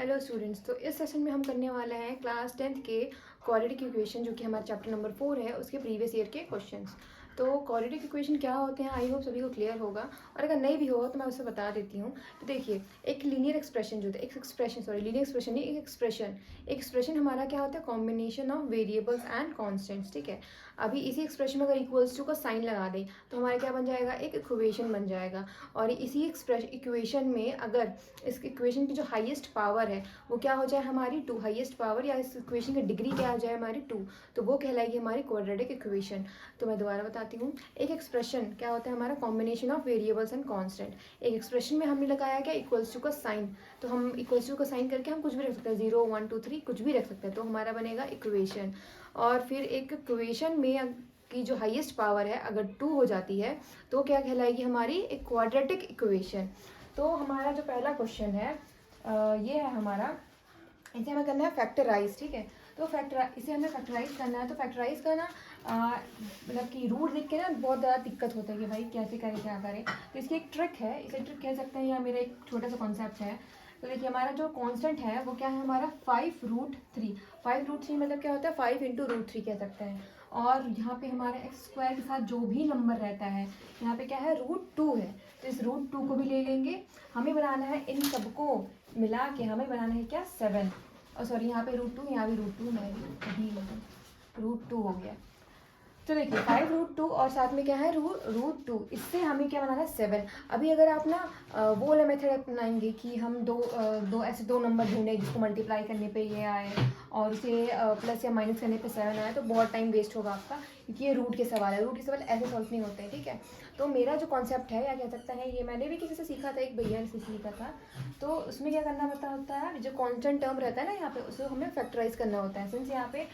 Hello students, तो इस session में हम करने वाले हैं क्लास 10th के क्वाड्रेटिक इक्वेशन जो कि हमारा चैप्टर नंबर 4 है उसके प्रीवियस ईयर के क्वेश्चंस। तो क्वाड्रेटिक इक्वेशन क्या होते हैं आई होप सभी को क्लियर होगा, और अगर नहीं भी हो तो मैं उससे बता देती हूँ। तो देखिए, एक लीनियर एक्सप्रेशन जो होता है, लीनियर एक्सप्रेशन नहीं, एक एक्सप्रेशन हमारा क्या होता है, combination of variables and constants. ठीक है, अभी इसी एक्सप्रेशन में अगर इक्वल्स टू का साइन लगा दें तो हमारा क्या बन जाएगा, एक इक्वेशन बन जाएगा। और इसी इक्वेशन में अगर इस इक्वेशन की जो हाईएस्ट पावर है वो क्या हो जाए हमारी 2, हाईएस्ट पावर या इस इक्वेशन की डिग्री क्या हो जाए हमारी 2, तो वो कहलाएगी हमारी क्वाड्रेटिक इक्वेशन। तो मैं दोबारा बताती हूँ, एक एक्सप्रेशन क्या होता है हमारा, combination of variables and constant. एक एक्सप्रेशन में हमने लगाया क्या, इक्वल्स टू का साइन, तो हम इक्वल्स टू का साइन करके हम कुछ भी रख सकते हैं, 0 1 2 3 कुछ भी रख सकते हैं, तो हमारा बनेगा इक्वेशन। और फिर एक इक्वेशन में की जो हाईएस्ट पावर है अगर 2 हो जाती है तो क्या कहलाएगी हमारी, एक क्वाड्रेटिक इक्वेशन। तो हमारा जो पहला क्वेश्चन है ये है हमारा, इसे हमें करना है फैक्टराइज। ठीक है, तो इसे हमें फैक्टराइज करना है। तो फैक्टराइज करना मतलब कि रूट लिख के ना बहुत ज़्यादा दिक्कत होता है कि भाई कैसे करें क्या करें। तो इसकी एक ट्रिक है, इसे ट्रिक कह सकते हैं या मेरा एक छोटा सा कॉन्सेप्ट है। तो देखिए, हमारा जो कांस्टेंट है वो क्या है हमारा 5√3। 5√3 मतलब क्या होता है, 5 इंटू रूट थ्री कह सकते हैं। और यहाँ पे हमारे एक्स स्क्वायर के साथ जो भी नंबर रहता है, यहाँ पे क्या है, √2 है, तो इस √2 को भी ले लेंगे। हमें बनाना है इन सबको मिला के, हमें बनाना है क्या, 7। और सॉरी, यहाँ पे √2, यहाँ भी √2, मैं भी √2 हो गया। तो देखिए 5√2 और साथ में क्या है √2, इससे हमें क्या बनाना है 7। अभी अगर आप ना वो वाला मेथड अपनाएंगे कि हम दो नंबर ढूंढें जिसको मल्टीप्लाई करने पे ये आए और उसे प्लस या माइनस करने पे 7 आए, तो बहुत टाइम वेस्ट होगा आपका, क्योंकि ये रूट के सवाल है, रूट के सवाल ऐसे सॉल्व नहीं होते हैं। ठीक है, तो मेरा जो कॉन्सेप्ट है या कह सकता है, ये मैंने भी किसी से सीखा था, एक भैया से सीखा था। तो उसमें क्या करना पड़ता होता है, जो कॉन्स्टेंट टर्म रहता है ना यहाँ पे, उसे हमें फैक्टराइज करना होता है। सिंस यहाँ पे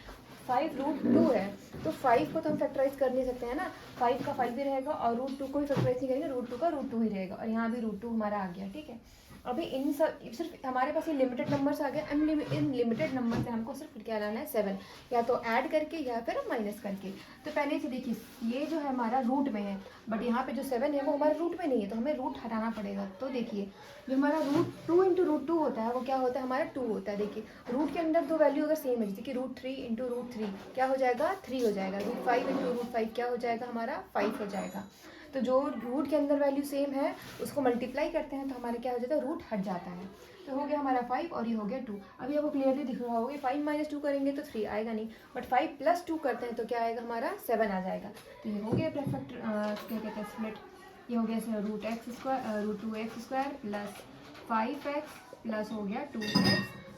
5√2 है तो 5 को तो हम फैक्टराइज कर नहीं सकते हैं ना, 5 का 5 ही रहेगा, और √2 को भी फैक्टराइज नहीं करेंगे, √2 का √2 ही रहेगा, और यहाँ भी √2 हमारा आ गया। ठीक है, अभी इन सब सिर्फ हमारे पास ये लिमिटेड नंबर्स आ गए, इन लिमिटेड नंबर से हमको सिर्फ क्या लाना है, 7, या तो ऐड करके या फिर माइनस करके। तो पहले से देखिए, ये जो है हमारा रूट में है, बट यहाँ पे जो 7 है वो हमारे रूट में नहीं है, तो हमें रूट हटाना पड़ेगा। तो देखिए, जो हमारा √2 इंटू √2 होता है वो क्या होता है हमारा 2 होता है। देखिए, रूट के अंदर दो वैल्यू अगर सेम है, जैसे कि √3 इंटू √3 क्या हो जाएगा, 3 हो जाएगा। √5 इंटू √5 क्या हो जाएगा हमारा, 5 हो जाएगा। तो जो रूट के अंदर वैल्यू सेम है उसको मल्टीप्लाई करते हैं तो हमारे क्या हो जाता है, रूट हट जाता है। तो हो गया हमारा 5 और ये हो गया 2। अभी आपको क्लियरली दिख रहा होगा, 5 माइनस 2 करेंगे तो 3 आएगा नहीं, बट 5 प्लस 2 करते हैं तो क्या आएगा हमारा, 7 आ जाएगा। तो ये हो गया परफेक्ट क्या कहते हैं, स्प्लिट। ये हो गया √2x² प्लस 5x प्लस हो गया 2x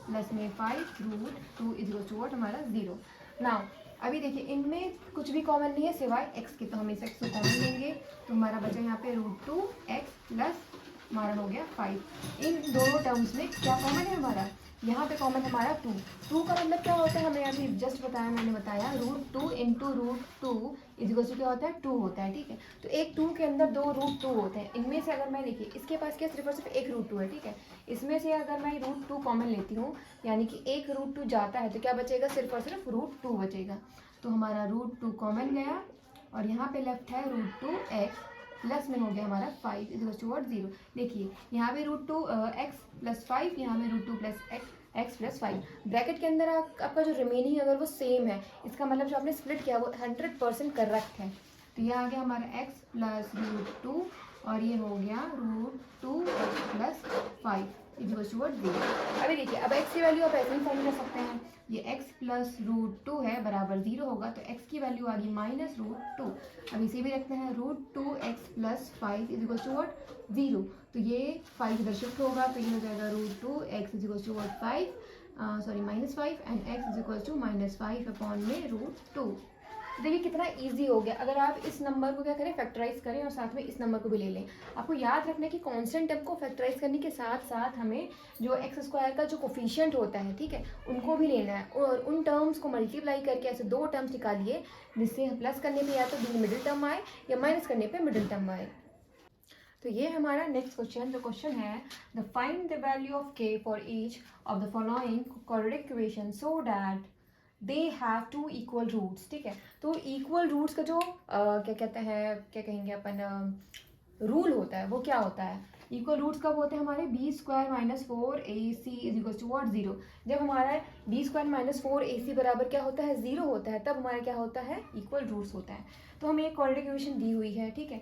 प्लस में 5 √2 इज टू हमारा 0। नाउ अभी देखिए, इनमें कुछ भी कॉमन नहीं है सिवाय x के, तो हम इस x को कॉमन लेंगे, तो हमारा बचा यहाँ पे √2x प्लस हमारा हो गया 5। इन दोनों टर्म्स में क्या कॉमन है हमारा, यहाँ पे कॉमन हमारा 2 का मतलब क्या होता है, हमें अभी जस्ट बताया, मैंने बताया √2 इंटू √2 इज क्या होता है, 2 होता है। ठीक है, तो एक 2 के अंदर दो √2 होते हैं। इनमें से अगर मैं, देखिए इसके पास क्या सिर्फ और सिर्फ एक √2 है। ठीक है, इसमें से अगर मैं √2 कॉमन लेती हूँ, यानी कि एक √2 जाता है तो क्या बचेगा, सिर्फ और सिर्फ √2 बचेगा। तो हमारा √2 कॉमन गया, और यहाँ पे लेफ्ट है √2x प्लस में हो गया हमारा 5 इज टू 0। देखिए, यहाँ पे √2x प्लस 5, यहाँ पे √2 प्लस x प्लस 5। ब्रैकेट के अंदर आपका जो रिमेनिंग अगर वो सेम है, इसका मतलब जो आपने स्प्लिट किया वो 100% करेक्ट है। तो ये आ गया हमारा x प्लस √2 और ये हो गया √2 प्लस 5 इज टू 0। अभी देखिए, अब x की वैल्यू आप ऐसे ही फाइंड कर सकते हैं, ये x प्लस √2 है बराबर 0 होगा, तो x की वैल्यू आ गई माइनस √2। अब इसे भी रखते हैं, √2x प्लस 5 इज टू 0, तो ये 5 इधर शिफ्ट होगा, तो ये हो जाएगा √2x is to 5 sorry minus 5 and x is to -5 upon में √2। देखिए कितना इजी हो गया, अगर आप इस नंबर को क्या करें, फैक्टराइज करें और साथ में इस नंबर को भी ले लें। आपको याद रखना है कि कांस्टेंट टर्म को फैक्टराइज करने के साथ साथ हमें जो एक्स स्क्वायर का जो कोफिशिएंट होता है, ठीक है, उनको भी लेना है, और उन टर्म्स को मल्टीप्लाई करके ऐसे दो टर्म्स निकालिए जिससे प्लस करने पे या तो मिडिल टर्म आए या माइनस करने पे मिडिल टर्म आए। तो ये हमारा नेक्स्ट क्वेश्चन, जो क्वेश्चन है, the find the value of K for each of the following quadratic equation so that they have 2 equal roots. ठीक है, तो इक्वल रूट्स का जो क्या कहते हैं, क्या कहेंगे अपन, रूल होता है वो क्या होता है, इक्वल रूट्स कब होते हैं हमारे, b square minus 4ac is equal to what 0। जब हमारा बी स्क्वायर माइनस 4ac बराबर क्या होता है, 0 होता है, तब हमारा क्या होता है, इक्वल रूट्स होता है। तो हमें एक क्वाड्रेटिक इक्वेशन दी हुई है, ठीक है,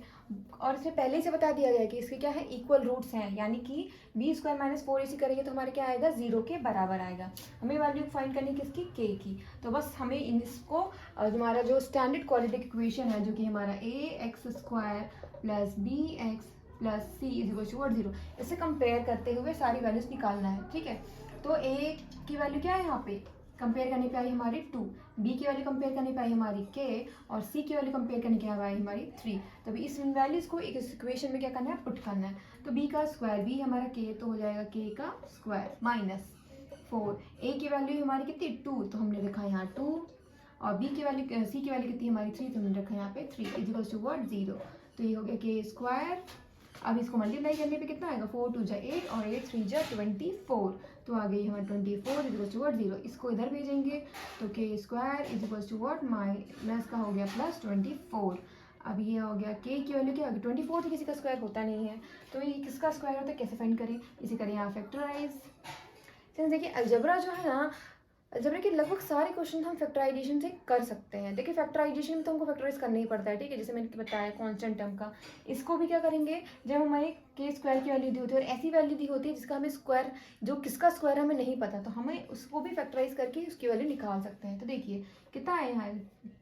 और इसमें पहले ही से बता दिया गया है कि इसके क्या है, इक्वल रूट्स हैं, यानी कि बी स्क्वायर माइनस 4ac करेंगे तो हमारे क्या आएगा, 0 के बराबर आएगा। हमें वैल्यू फाइंड करनी है किसकी, के की। तो बस हमें इसको हमारा जो स्टैंडर्ड क्वाड्रेटिक इक्वेशन है जो कि हमारा ax square plus b x plus c is equal to 0, इसे कंपेयर करते हुए सारी वैल्यूज निकालना है, ठीक है। तो a की वैल्यू क्या है यहाँ पे, कंपेयर करने पे आई हमारी 2, b की वैल्यू कंपेयर करने पे आई हमारी k, और c की वैल्यू कंपेयर करने पे आई हमारी 3। तो इस वैल्यूज को एक इक्वेशन में क्या करना है, पुट करना है। तो b का स्क्वायर, b हमारा k, तो हो जाएगा k का स्क्वायर माइनस 4, a की वैल्यू हमारी कितनी 2, तो हमने लिखा यहाँ 2, और b की वैल्यू, c की वैल्यू कितनी हमारी 3, तो हमने रखा यहाँ पे 3 इज इक्वल टू व्हाट 0। तो ये हो गया k स्क्वायर। अब इसको मल्टीप्लाई करने पे कितना आएगा, 4 2 जा 8 और 8 3 जा 24, तो आ गई हमारा 24 इज इक्वल टू व्हाट 0। इसको इधर भेजेंगे तो k square is equal to what minus का हो गया प्लस 24। अब ये हो गया k की वैल्यू क्या होगी, 24 तो किसी का स्क्वायर होता नहीं है, तो ये किसका स्क्वायर होता है, कैसे फाइंड करें, इसे करें यहाँ फैक्टराइज। देखिए अलजेब्रा जो है ना, अलजेब्रा के लगभग सारे क्वेश्चन हम फैक्टराइजेशन से कर सकते हैं। देखिए फैक्टराइजेशन में तो हमको फैक्टराइज करना ही पड़ता है, ठीक है, जैसे मैंने बताया कांस्टेंट टर्म का। इसको भी क्या करेंगे, जब हमारे के स्क्वायर की वैल्यू दी होती है और ऐसी वैल्यू दी होती है जिसका हमें स्क्वायर, जो किसका स्क्वायर हमें नहीं पता, तो हमें उसको भी फैक्टराइज करके उसकी वैल्यू निकाल सकते हैं। तो देखिए कितना आया यहाँ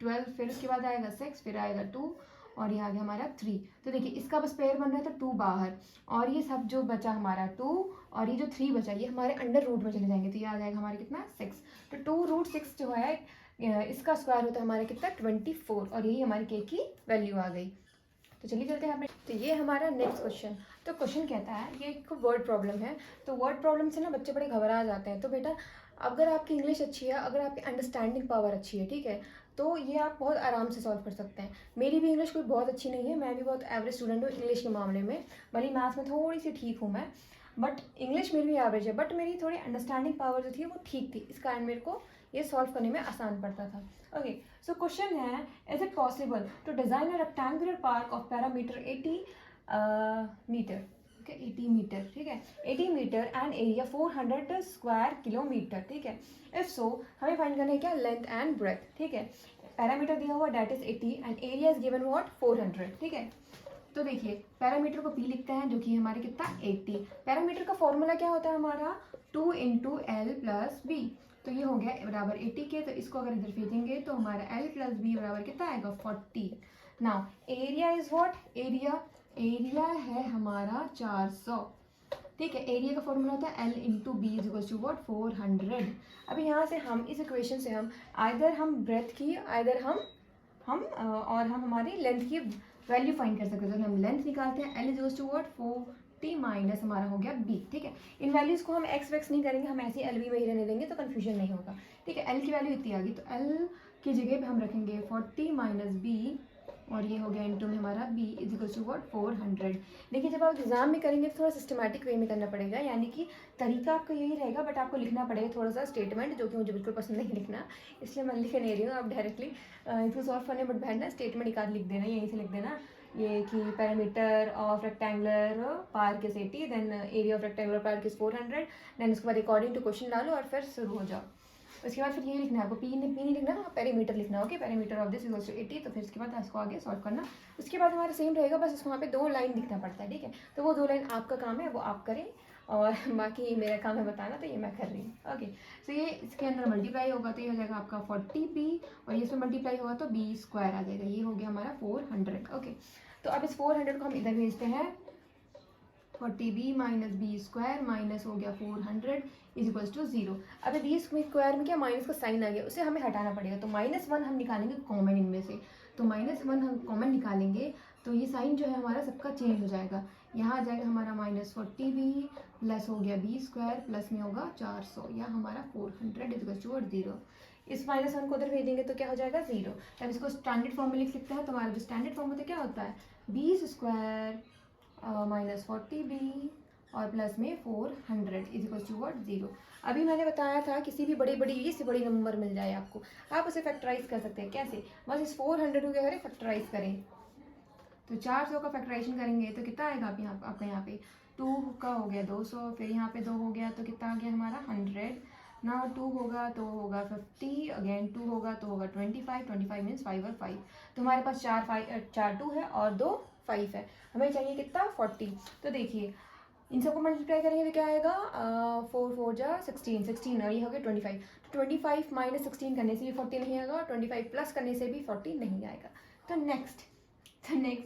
12, फिर उसके बाद आएगा 6, फिर आएगा 2, और ये आ गया हमारा 3। तो देखिए इसका बस पेयर बन रहा है तो 2 बाहर, और ये सब जो बचा हमारा 2, और ये जो 3 बचा ये हमारे अंडर रूट में चले जाएंगे, तो ये आ जाएगा हमारे कितना 6। तो 2√6 जो है इसका स्क्वायर होता है हमारा कितना 24, और यही हमारी के की वैल्यू आ गई। तो चलिए चलते हैं अपने, तो ये हमारा नेक्स्ट क्वेश्चन। तो क्वेश्चन कहता है, ये एक वर्ड प्रॉब्लम है, तो वर्ड प्रॉब्लम से ना बच्चे बड़े घबरा जाते हैं। तो बेटा अगर आपकी इंग्लिश अच्छी है, अगर आपकी अंडरस्टैंडिंग पावर अच्छी है, ठीक है, तो ये आप बहुत आराम से सॉल्व कर सकते हैं। मेरी भी इंग्लिश कोई बहुत अच्छी नहीं है, मैं भी बहुत एवरेज स्टूडेंट हूँ इंग्लिश के मामले में, भले मैथ्स में थोड़ी सी ठीक हूँ मैं, बट इंग्लिश मेरी भी एवरेज है, बट मेरी थोड़ी अंडरस्टैंडिंग पावर जो थी वो ठीक थी, इस कारण मेरे को ये सॉल्व करने में आसान पड़ता था। ओके, सो क्वेश्चन है, is it possible to design a rectangular park of parameter 80 metre, okay 80 metre, ठीक है, 80 metre and area 400 square kilometre, ठीक है। इफ सो हमें फाइंड करना है क्या, लेंथ एंड ब्रेथ, ठीक है। पैरामीटर दिया हुआ that is 80 and area is given what 400, ठीक है। तो देखिए पैरामीटर को p लिखते हैं जो कि हमारे कितना 80। पैरामीटर का फॉर्मूला क्या होता है हमारा 2 इंटू एल प्लस बी, तो ये हो गया बराबर 80 के, तो इसको अगर इधर भेजेंगे तो हमारा l प्लस बी बराबर कितना आएगा 40। Now area is what, area है हमारा 400, ठीक है। एरिया का फॉर्मूला होता है l into b is equal to what 400। अभी यहाँ से हम इस इक्वेशन से हम आइदर हम ब्रेथ की, आइदर हम और हम हमारी लेंथ की वैल्यू फाइंड कर सकते हैं। तो हम लेंथ निकालते हैं, l is equal to what 40 minus हमारा हो गया b, ठीक है। इन वैल्यूज़ को हम एक्स वैक्स नहीं करेंगे, हम ऐसे एल बी में ही रहने देंगे तो कन्फ्यूजन नहीं होगा, ठीक है। l की वैल्यू इतनी आ गई, तो l की जगह पे हम रखेंगे 40 माइनस b, और ये हो गया इंटू में हमारा b is equal to what 400। देखिए जब आप एग्जाम में करेंगे तो थोड़ा सिस्टमैटिक वे में करना पड़ेगा, यानी कि तरीका आपका यही रहेगा, बट आपको लिखना पड़ेगा थोड़ा सा स्टेटमेंट, जो कि मुझे बिल्कुल पसंद नहीं लिखना, इसलिए मैं लिख नहीं रही हूँ। आप डायरेक्टली इसको सॉल्व करने बट बैठना, स्टेटमेंट एक आध लिख देना, यहीं से लिख देना ये कि parameter of rectangular park is 80, then area of rectangular park is 400, then उसके बाद अकॉर्डिंग टू क्वेश्चन डालो और फिर शुरू हो जाओ। उसके बाद फिर ये लिखना है आपको, पी नहीं लिखना, पैरामीटर लिखना, okay. Parameter of this equals to 80, तो फिर उसके बाद इसको आगे सॉल्व करना। उसके बाद हमारा सेम रहेगा, बस उसको वहाँ पे 2 लाइन लिखना पड़ता है, ठीक है। तो वो 2 लाइन आपका काम है, वो आप करें, और बाकी मेरा काम है बताना, तो ये मैं कर रही हूँ, ओके। सो ये इसके अंदर मल्टीप्लाई होगा तो ये हो जाएगा आपका 40p, और ये इसमें मल्टीप्लाई होगा तो b स्क्वायर आ जाएगा, ये हो गया हमारा 400, ओके। तो अब इस 400 को हम इधर भेजते हैं, 40b minus B square minus हो गया 400 इज इक्वल्स टू 0। अब बी स्क्वायर में क्या माइनस का साइन आ गया, उसे हमें हटाना पड़ेगा, तो -1 हम निकालेंगे कॉमन इनमें से, तो -1 हम कॉमन निकालेंगे तो ये साइन जो है हमारा सबका चेंज हो जाएगा, यहाँ आ जाएगा हमारा -40b प्लस हो गया b स्क्वायर प्लस में होगा 400, या हमारा 400 इज इक्वल्स टू 0। इस -1 को उधर भेजेंगे तो क्या हो जाएगा 0। तब इसको स्टैंडर्ड फॉर्म में लिख सकते हैं, तो हमारा जो स्टैंडर्ड फॉर्म होता है क्या होता है b स्क्वायर माइनस 40b और प्लस में 400 इज इक्वल टू व्हाट 0। अभी मैंने बताया था किसी भी बड़ी से बड़ी नंबर मिल जाए आपको, आप उसे फैक्टराइज कर सकते हैं। कैसे, बस इस 400 को क्या करें फैक्टराइज करें, तो 400 का फैक्टराइजेशन करेंगे तो कितना आएगा आप यहाँ आपका यहाँ पे 2 का हो गया 200, फिर यहाँ पे 2 हो गया तो कितना आ गया हमारा 100 ना। 2 होगा तो होगा 50, अगेन 2 होगा तो होगा 25, 25 मीन्स 5 और 5, तो हमारे पास 4 2 है और 2 5 है, हमें चाहिए कितना 40। तो देखिए इन सबको मल्टीप्लाई करेंगे तो क्या आएगा 4 4 जा 16 16 और ये हो गया 25, तो 25 माइनस 16 करने से भी 40 नहीं आएगा और 25 प्लस करने से भी 40 नहीं आएगा। तो नेक्स्ट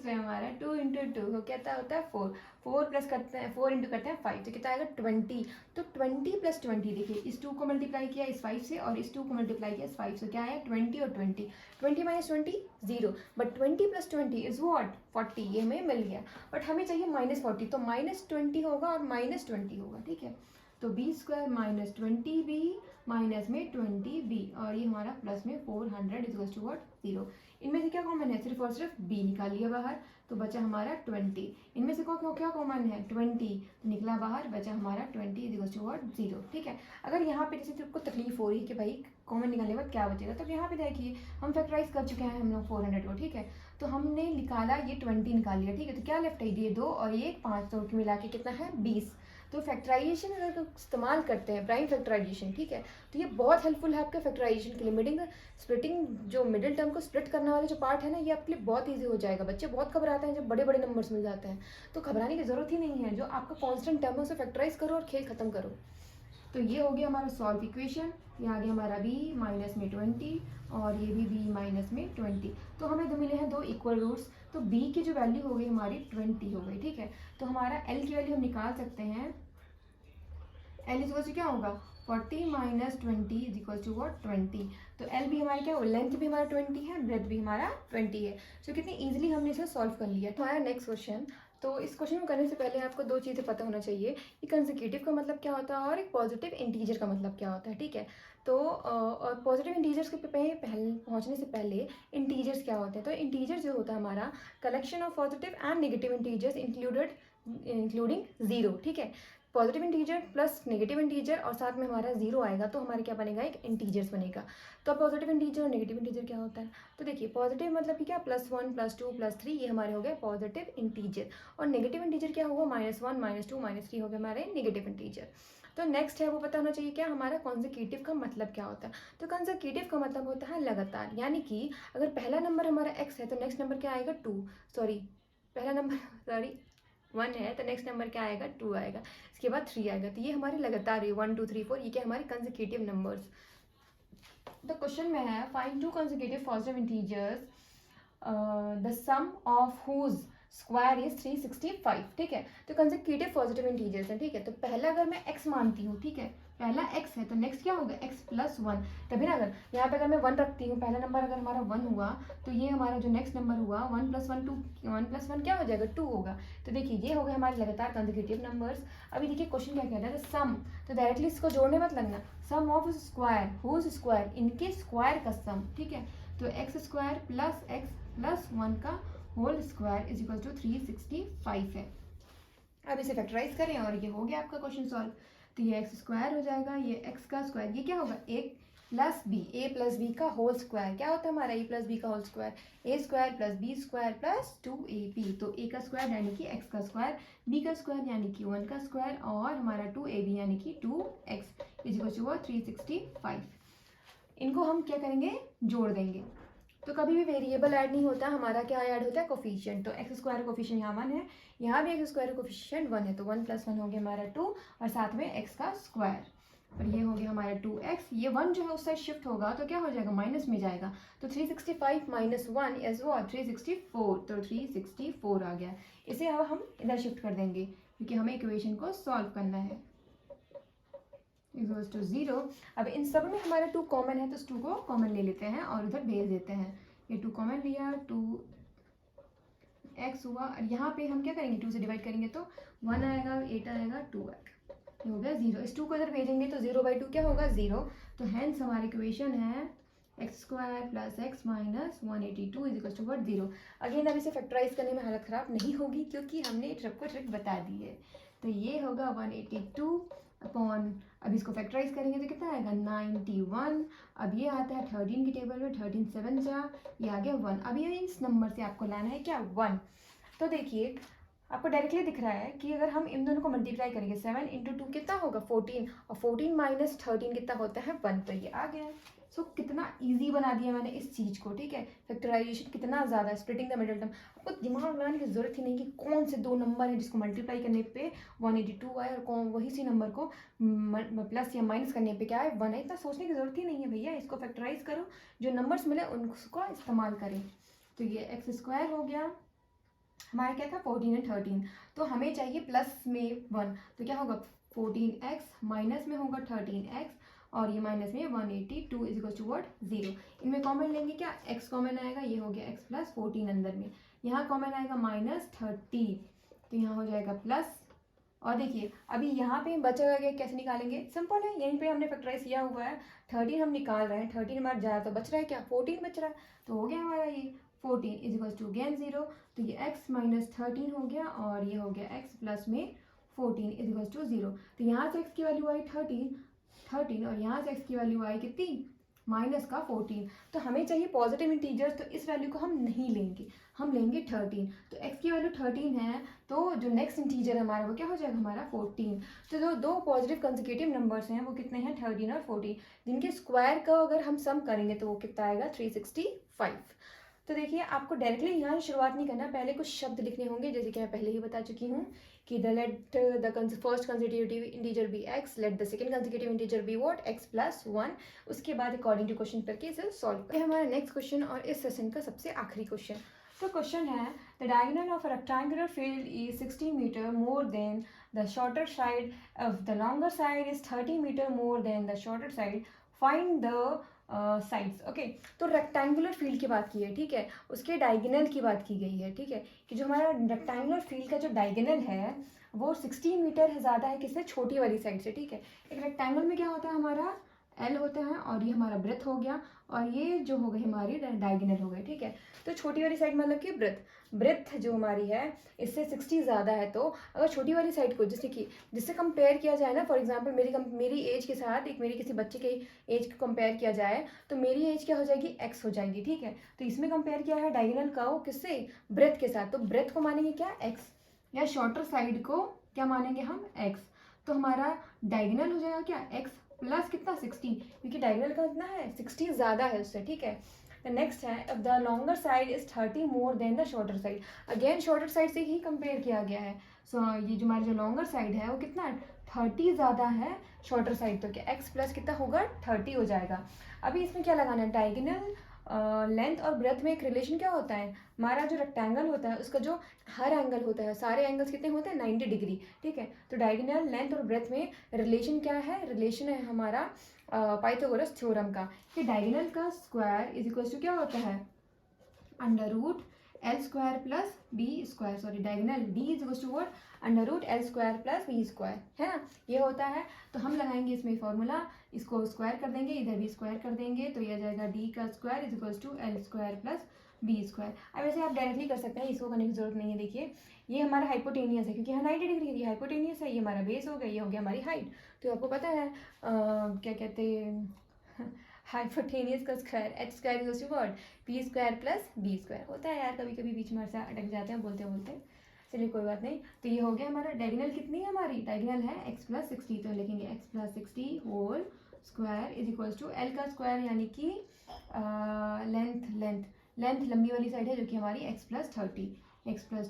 है हमारा 2 इंटू टू क्या होता है 4, 4 प्लस करते हैं 4 इंटू करते हैं 5, तो कितना आएगा 20। तो 20 प्लस 20, देखिए इस 2 को मल्टीप्लाई किया इस 5 से और इस 2 को मल्टीप्लाई किया इस 5 से, क्या आया 20 और 20, 20 minus 20 0, but 20 plus 20 is what 40, ये हमें मिल गया। बट हमें चाहिए माइनस 40, तो माइनस 20 होगा और माइनस 20 होगा, ठीक है। तो B square minus 20b minus में 20b और ये हमारा प्लस में 400 इज टू व्हाट 0। इनमें से क्या कॉमन है, सिर्फ और सिर्फ b निकाल लिया बाहर, तो बचा हमारा 20। इनमें से क्या कॉमन है 20, तो निकला बाहर, बचा हमारा 20 इज टू व्हाट 0, ठीक है। अगर यहाँ पे जैसे आपको तकलीफ हो रही है कि भाई कॉमन निकालने के बाद क्या बचेगा, तो यहाँ पे देखिए हम फैक्टराइज कर चुके हैं हम लोग 400 को, ठीक है। तो हमने निकाला ये 20 निकाल लिया, ठीक है। तो क्या लेफ्ट है, ये 2 और ये 5, तो मिला के कितना है 20। तो फैक्टराइजेशन अगर इस्तेमाल करते हैं प्राइम फैक्टराइजेशन, ठीक है, तो ये बहुत हेल्पफुल है आपके फैक्टराइजेशन के लिए। स्प्लिटिंग जो मिडिल टर्म को स्प्लिट करने वाले जो पार्ट है ना, ये आपके लिए बहुत ईजी हो जाएगा। बच्चे बहुत घबराते हैं जब बड़े बड़े नंबर्स मिल जाते हैं, तो घबराने की जरूरत ही नहीं है, जो आपका कॉन्स्टेंट टर्म है उसे फैक्टराइज करो और खेल खत्म करो। तो ये हो गया हमारा सॉल्व इक्वेशन, ये आ गया हमारा b माइनस में 20 और ये भी b माइनस में 20। तो हमें दो मिले हैं दो इक्वल रूट्स, तो b की जो वैल्यू हो गई हमारी 20 हो गई, ठीक है। तो हमारा l की वैल्यू हम निकाल सकते हैं, l इज इक्वल टू क्या होगा 40 minus 20 is equal to what 20। तो l भी हमारा क्या, लेंथ भी हमारा 20 है, ब्रेथ भी हमारा 20 है। सो कितनी इजीली हमने इसे सॉल्व कर लिया। तो हमारा नेक्स्ट क्वेश्चन, तो इस क्वेश्चन को करने से पहले आपको दो चीज़ें पता होना चाहिए कि कंसेक्यूटिव का मतलब क्या होता है और एक पॉजिटिव इंटीजर का मतलब क्या होता है, ठीक है। तो और पॉजिटिव इंटीजर्स के पहले पहुंचने से पहले इंटीजर्स क्या होते हैं। तो इंटीजर जो होता है हमारा collection of positive and negative integers including zero, ठीक है। Positive integer plus negative integer और साथ में हमारा जीरो आएगा तो हमारे क्या बनेगा, एक इंटीजर्स बनेगा। तो पॉजिटिव इंटीजर और नेगेटिव इंटीजर क्या होता है, तो देखिए पॉजिटिव मतलब कि क्या +1 +2 +3, ये हमारे हो गए पॉजिटिव इंटीजर, और नेगेटिव इंटीजर क्या होगा -1 -2 -3 हो गए हमारे नेगेटिव इंटीजर। तो नेक्स्ट है वो पता होना चाहिए क्या हमारा कॉन्सेक्यूटिव का मतलब क्या होता है। तो कॉन्सेक्यूटिव का मतलब होता है लगातार, यानी कि अगर पहला नंबर हमारा x है तो नेक्स्ट नंबर क्या आएगा 2, पहला नंबर 1 है तो नेक्स्ट नंबर क्या आएगा 2 आएगा, इसके बाद 3 आएगा। तो ये हमारे लगातार है 1 2 3 4, ये क्या हमारे कंसेक्यूटिव नंबर्स। तो क्वेश्चन में है find two consecutive positive integers the sum of whose square is 365, ठीक है। तो कंसेक्यूटिव पॉजिटिव इंटीजर्स है, ठीक है। तो पहला अगर मैं x मानती हूँ, ठीक है, पहला x है तो नेक्स्ट क्या होगा x +1, तभी ना अगर यहाँ पे अगर मैं 1 रखती हूँ, पहला नंबर अगर हमारा 1 हुआ तो ये हमारा जो नेक्स्ट नंबर हुआ 1 + 1 2, 1 + 1 क्या हो जाएगा 2 होगा। तो देखिए ये हो गए हमारे लगातार कंसेक्यूटिव नंबर्स। अभी देखिए क्वेश्चन क्या कहता है सम, तो डायरेक्टली इसको जोड़ने मत लगना, सम ऑफ स्क्वायर हुज स्क्वायर, इनके स्क्वायर का सम, ठीक है। तो x² + x + 1 का whole square is equal to 365 है। अब इसे फैक्टराइज करें और ये हो गया आपका क्वेश्चन सॉल्व। तो ये x² हो जाएगा, ये x का स्क्वायर, ये क्या होगा a + b का होल स्क्वायर, क्या होता है हमारा a + b का whole square, a² + b² + 2ab। तो a का स्क्वायर यानी कि x का स्क्वायर, b का स्क्वायर यानी कि 1 का स्क्वायर और हमारा 2ab यानी कि 2x इज इक्वल टू 365। इनको हम क्या करेंगे, जोड़ देंगे। तो कभी भी वेरिएबल ऐड नहीं होता, हमारा क्या ऐड होता है कोफिशिएंट। तो x² कोफिशिएंट यहाँ 1 है, यहाँ भी x² कोफिशिएंट 1 है, तो 1 + 1 हो गया हमारा 2 और साथ में x का स्क्वायर, और ये हो गया हमारा 2x। ये 1 जो है उस साइड शिफ्ट होगा तो क्या हो जाएगा, माइनस में जाएगा। तो 365 - 1 इज व्हाट 364, तो 364 आ गया। इसे अब हम इधर शिफ्ट कर देंगे क्योंकि हमें इक्वेशन को सॉल्व करना है। Equals to 0। अब इन सब में हमारा 2 कॉमन है तो इस 2 को कॉमन ले लेते हैं और उधर भेज देते हैं। ये 2 कॉमन लिया, 2x हुआ, और यहाँ पे हम क्या करेंगे 2 से डिवाइड करेंगे तो 1 आएगा, 8 आएगा, 2 आएगा, ये हो गया 0। इस 2 को इधर भेजेंगे तो 0/2 क्या होगा 0। तो हैंस हमारी इक्वेशन है x² + x - 182 is equal to 0। Again अब इसे फैक्टराइज करने में हालत ख़राब नहीं होगी क्योंकि हमने सबको ट्रिक बता दी है। तो ये होगा 182 अपॉन, अब इसको फैक्टराइज करेंगे तो कितना आएगा 91। अब ये आता है 13 की टेबल में, 13 7 जा, ये आ गया 1। अब ये इस नंबर से आपको लाना है क्या 1। तो देखिए आपको डायरेक्टली दिख रहा है कि अगर हम इन दोनों को मल्टीप्लाई करेंगे 7 इंटू 2 कितना होगा 14 और 14 माइनस 13 कितना होता है 1 तो ये आ गया। सो कितना इजी बना दिया मैंने इस चीज़ को, ठीक है। फैक्टराइजेशन कितना ज़्यादा, स्प्लिटिंग द मिडिल टर्म, आपको दिमाग लगाने की ज़रूरत ही नहीं कि कौन से दो नंबर हैं जिसको मल्टीप्लाई करने पे 182 आए और कौन वही सी नंबर को प्लस या माइनस करने पे क्या है 1 है। इतना सोचने की ज़रूरत ही नहीं है भैया, इसको फैक्टराइज करो, जो नंबर्स मिले उनको इस्तेमाल करें। तो ये एक्स स्क्वायर हो गया, हमारा क्या था 14 एंड 13, तो हमें चाहिए प्लस में 1, तो क्या होगा 14x माइनस में होगा 13x और ये माइनस में 182 इज इक्वल टू व्हाट 0। इनमें कॉमन लेंगे क्या, x कॉमन आएगा, ये हो गया x प्लस 14 अंदर में, यहाँ कॉमन आएगा माइनस 30, तो यहाँ हो जाएगा प्लस। और देखिए अभी यहाँ पे बचा गया कैसे निकालेंगे, सिंपल है, यहीं पे हमने फैक्टराइज किया हुआ है, 13 हम निकाल रहे हैं, 13 हमारा जा तो बच रहा है क्या 14 बच रहा है, तो हो गया हमारा ये 14 इज इक्वल टू अगेन 0, तो ये x माइनस 13 हो गया और ये हो गया x प्लस में 14 इज इक्वल टू 0। तो यहाँ से x की वैल्यू आई 13 और यहाँ से x की वैल्यू आई कितनी माइनस का 14, तो हमें चाहिए पॉजिटिव इंटीजर्स, तो इस वैल्यू को हम नहीं लेंगे, हम लेंगे 13, तो x की वैल्यू 13 है, तो जो नेक्स्ट इंटीजर है हमारा वो क्या हो जाएगा हमारा 14। तो जो दो पॉजिटिव कंसेक्यूटिव नंबर्स हैं वो कितने हैं 13 और 14, जिनके स्क्वायर का अगर हम सम करेंगे तो वो कितना आएगा 365। तो देखिए आपको डायरेक्टली यहाँ शुरुआत नहीं करना, पहले कुछ शब्द लिखने होंगे, जैसे कि मैं पहले ही बता चुकी हूँ कि let the first consecutive integer be x, let the second consecutive integer be what x plus 1, उसके बाद अकॉर्डिंग टू क्वेश्चन करके इसे सॉल्व करें। हमारा नेक्स्ट क्वेश्चन और इस सेशन का सबसे आखिरी क्वेश्चन। तो क्वेश्चन है the diagonal of a rectangular field is 60 metre more than the shorter side of the longer side is 30 metre more than the shorter side, find the sides. Okay, तो rectangular field की बात की है, ठीक है, उसके diagonal की बात की गई है, ठीक है, कि जो हमारा रेक्टेंगुलर फील्ड का जो डायगोनल है वो 60 मीटर ज़्यादा है किससे, छोटी वाली साइड से, ठीक है। एक रेक्टेंगल में क्या होता है हमारा एल होता है और ये हमारा ब्रेथ हो गया और ये जो हो गई हमारी डायगोनल हो गई, ठीक है। तो छोटी वाली साइड मतलब कि ब्रेथ जो हमारी है इससे 60 ज़्यादा है, तो अगर छोटी वाली साइड को जिससे कंपेयर किया जाए ना, फॉर एग्जांपल मेरी एज के साथ एक मेरी किसी बच्चे के एज को कंपेयर किया जाए तो मेरी एज क्या हो जाएगी x हो जाएगी, ठीक है। तो इसमें कंपेयर किया है डायगोनल का वो किससे, ब्रेथ के साथ, तो ब्रेथ को मानेंगे क्या x, या शॉर्टर साइड को क्या मानेंगे हम x, तो हमारा डायगोनल हो जाएगा क्या x प्लस कितना 60, क्योंकि डायगोनल का कितना है 60 ज़्यादा है उससे, ठीक है। द नेक्स्ट है if the longer side is 30 more than the shorter side, again shorter side से ही कंपेयर किया गया है। सो ये जो हमारी जो लॉन्गर साइड है वो कितना 30 ज़्यादा है शॉर्टर साइड, तो क्या x प्लस कितना होगा 30 हो जाएगा। अभी इसमें क्या लगाना है, डायगोनल लेंथ और ब्रेथ में एक रिलेशन क्या होता है, हमारा जो रेक्टेंगल होता है उसका जो हर एंगल होता है, सारे एंगल्स कितने होते हैं 90 डिग्री, ठीक है। तो डायगोनल लेंथ और ब्रेथ में रिलेशन क्या है, रिलेशन है हमारा पाइथागोरस थ्योरम का, कि डायगोनल का स्क्वायर इज इक्वल टू क्या होता है under root l square plus b square, sorry diagonal d is equal to what under root l square plus b square, है ना, ये होता है। तो हम लगाएंगे इसमें फॉर्मूला, इसको स्क्वायर कर देंगे, इधर भी स्क्वायर कर देंगे, तो ये आ जाएगा डी का square is equal to l square plus b square. अब वैसे आप डायरेक्टली कर सकते हैं, इसको करने की जरूरत नहीं है। देखिए ये हमारा हाइपोटेनियस है क्योंकि 90 डिग्री की हाइपोटेनियस है, ये हमारा बेस हो गया, ये हो गया हमारी हाइट। तो आपको पता है क्या कहते हैं हाइपोटेनियस का square h square is to what p square plus b square होता है यार, कभी कभी बीच में ऐसा अटक जाते हैं बोलते बोलते, चलिए कोई बात नहीं। तो ये हो गया हमारा डायगोनल, कितनी है हमारी डायगोनल है x प्लस 60, तो लिखेंगे x plus 60 whole square is equals to l का स्क्वायर यानी कि लेंथ लंबी वाली साइड है जो कि हमारी x plus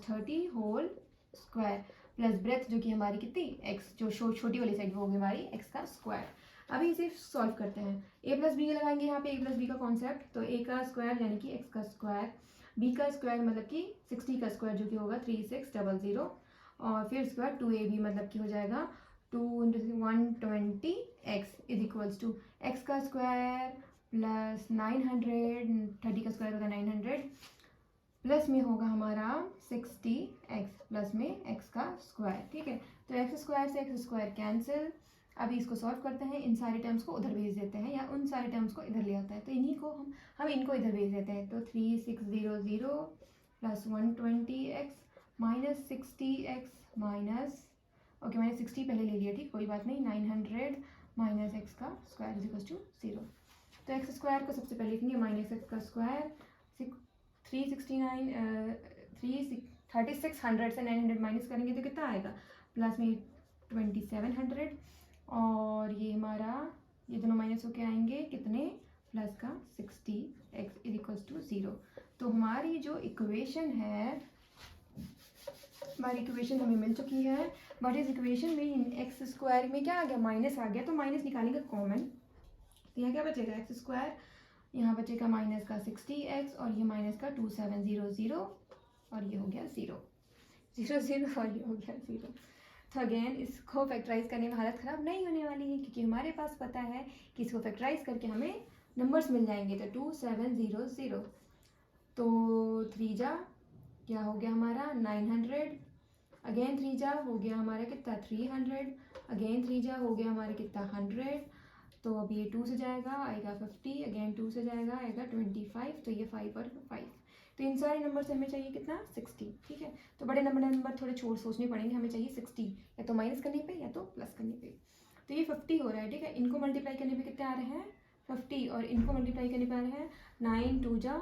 30 whole square plus breadth जो कि हमारी कितनी x, जो छोटी वाली साइड वो होगी हमारी x का स्क्वायर। अभी इसे सॉल्व करते हैं, a प्लस बी लगाएंगे यहाँ पे, a प्लस बी का कॉन्सेप्ट, तो a का स्क्वायर यानी कि x का स्क्वायर, b का स्क्वायर मतलब कि 60 का स्क्वायर जो कि होगा 3600 और फिर स्क्वायर 2ab मतलब कि हो जाएगा 2 × 120x is equals to x का स्क्वायर प्लस 900, 30 का स्क्वायर होगा 900 प्लस में होगा हमारा 60x प्लस में x का स्क्वायर, ठीक है। तो x स्क्वायर से x स्क्वायर कैंसिल। अभी इसको सॉल्व करते हैं, इन सारे टर्म्स को उधर भेज देते हैं या उन सारे टर्म्स को इधर ले आता है, तो इन्हीं को हम इनको इधर भेज देते हैं। तो 3600 plus 120x minus 60x minus okay मैंने 60 पहले ले लिया, ठीक कोई बात नहीं, 900 माइनस एक्स का स्क्वायर इज इक्वल टू 0। तो एक्स स्क्वायर को सबसे पहले लिखेंगे माइनस एक्स का स्क्वायर 369 3600 से 900 माइनस करेंगे तो कितना आएगा, प्लस में 2700 और ये हमारा ये दोनों माइनस होके आएंगे कितने, प्लस का 60 x इज इक्वल्स टू 0। तो हमारी जो इक्वेशन है, हमारी इक्वेशन हमें मिल चुकी है। बट इस इक्वेशन में एक्स स्क्वायर में क्या आ गया, माइनस आ गया, तो माइनस निकालेंगे कॉमन, तो यहाँ क्या बचेगा एक्स स्क्वायर, यहाँ बचेगा माइनस का 60x और ये माइनस का 2700 और ये हो गया 0 0 0 और ये हो गया 0। तो अगेन इसको फैक्टराइज करने में हालत ख़राब नहीं होने वाली है, क्योंकि हमारे पास पता है कि इसको फैक्टराइज करके हमें नंबर्स मिल जाएंगे। तो 2700, तो 3 जा क्या हो गया हमारा 900, अगेन 3 जा हो गया हमारा कितना 300, अगेन 3 जा हो गया हमारा कितना 100, तो अब ये 2 से जाएगा आएगा 50, अगेन 2 से जाएगा आएगा 25, तो ये 5 और 5, तो इन सारे नंबर से हमें चाहिए कितना 60। ठीक है, तो बड़े नंबर थोड़े सोचने पड़ेंगे, हमें चाहिए 60 या तो माइनस करने पे या तो प्लस करने पे। तो ये 50 हो रहा है, ठीक है, इनको मल्टीप्लाई करने पे कितने आ रहे हैं 50 और इनको मल्टीप्लाई करने पे आ रहे हैं 9 2 जा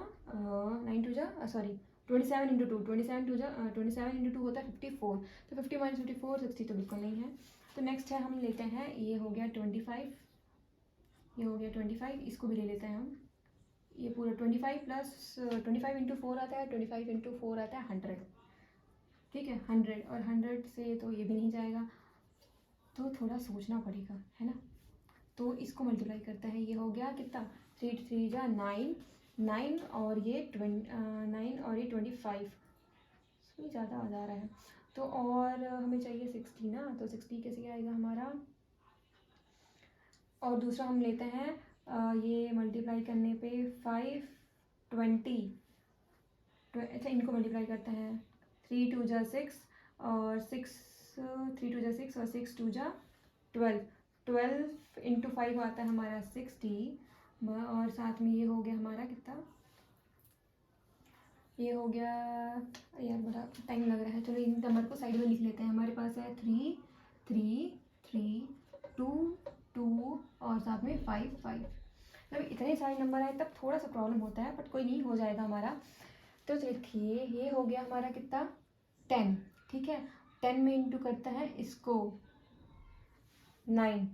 27 इंटू 2, 27 इंटू 2 होता है 54, तो 50 माइनस 54 60 तो बिल्कुल नहीं है। तो नेक्स्ट है हम लेते हैं, ये हो गया 25, ये हो गया 25, इसको भी ले लेते हैं हम, ये पूरा 25 प्लस 25 इंटू 4 आता है, 25 इंटू 4 आता है 100, ठीक है 100 और 100 से तो ये भी नहीं जाएगा, तो थोड़ा सोचना पड़ेगा है ना। तो इसको मल्टीप्लाई करता है, ये हो गया कितना 3 3 जा 9 और ये 9 और ये 25, इसमें ज़्यादा आ जा रहा है, तो और हमें चाहिए 60 ना, तो 60 कैसे आएगा हमारा, और दूसरा हम लेते हैं ये मल्टीप्लाई करने पे 520, अच्छा इनको मल्टीप्लाई करते हैं 3 2 जा 6 और 6 3 2 जा 6 और 6 2 जा 12 इंटू 5 आता है हमारा 60, और साथ में ये हो गया हमारा कितना, ये हो गया यार बड़ा टाइम लग रहा है, चलो इन नंबर को साइड में लिख लेते हैं। हमारे पास है 3 3 3 2 2 और साथ में 5 5, जब इतने सारे नंबर आए तब थोड़ा सा प्रॉब्लम होता है, बट कोई नहीं, हो जाएगा हमारा। तो देखिए ये हो गया हमारा कितना 10, ठीक है, 10 में इंटू करता है इसको 9,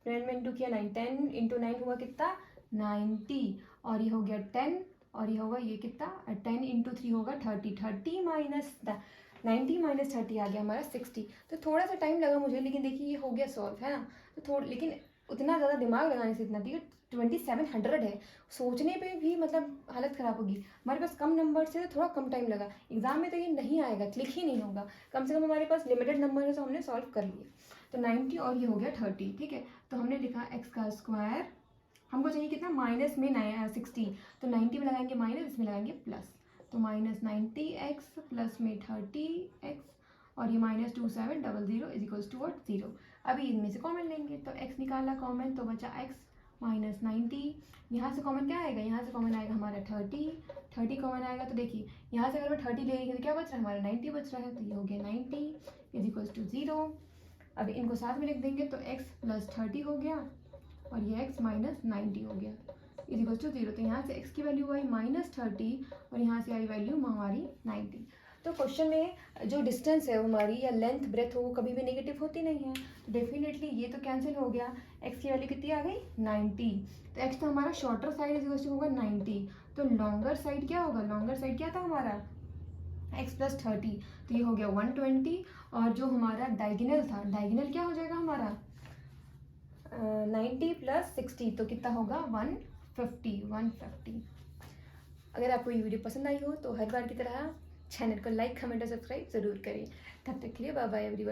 10 में इंटू किया 9, 10 इंटू 9 हुआ कितना 90, और ये हो गया 10 और ये होगा ये कितना 10 इंटू 3 होगा 30, 30 माइनस 90 माइनस 30 आ गया हमारा 60। तो थोड़ा सा टाइम लगा मुझे, लेकिन देखिए ये हो गया सॉल्व है ना, तो लेकिन उतना ज़्यादा दिमाग लगाने से इतना, ठीक 2700 है, सोचने पे भी मतलब हालत ख़राब होगी। हमारे पास कम नंबर से थोड़ा कम टाइम लगा, एग्जाम में तो ये नहीं आएगा, क्लिक ही नहीं होगा, कम से कम हमारे पास लिमिटेड नंबर है तो हमने सॉल्व कर लिए। तो 90 और ये हो गया 30, ठीक है, तो हमने लिखा एक्स का स्क्वायर, हमको चाहिए कितना माइनस में 60, तो 90 में लगाएंगे माइनस, इसमें लगाएंगे प्लस, तो माइनस 90x प्लस में 30x और ये minus 2700 is equals to what 0। अभी इनमें से कॉमन लेंगे, तो x निकाला कॉमन, तो बचा x माइनस 90, यहाँ से कॉमन क्या आएगा, यहाँ से कॉमन आएगा हमारा 30 कॉमन आएगा, तो देखिए यहाँ से अगर मैं 30 ले लेंगे तो क्या बच रहा है हमारा 90 बच रहा है, तो ये हो गया 90 इज इक्वल्स टू 0। अब इनको साथ में लिख देंगे, तो x प्लस 30 हो गया और ये x माइनस 90 हो गया इज इक्वल टू 0। तो यहाँ से x की वैल्यू आई माइनस 30 और यहाँ से आई वैल्यू हमारी 90। तो क्वेश्चन में जो डिस्टेंस है हमारी या लेंथ ब्रेथ हो वो कभी भी नेगेटिव होती नहीं है, तो डेफिनेटली ये तो कैंसिल हो गया, x की वैल्यू कितनी आ गई 90, तो x तो हमारा shorter side is equal to होगा 90, तो लॉन्गर साइड क्या होगा, लॉन्गर साइड क्या था हमारा x प्लस 30, तो ये हो गया 120, और जो हमारा डायगोनल था, डायगोनल क्या हो जाएगा हमारा 90 प्लस 60, तो कितना होगा 150। अगर आपको ये वीडियो पसंद आई हो तो हर बार की तरह चैनल को लाइक कमेंट और सब्सक्राइब ज़रूर करें। तब तक के लिए बाय बाय एवरीवन।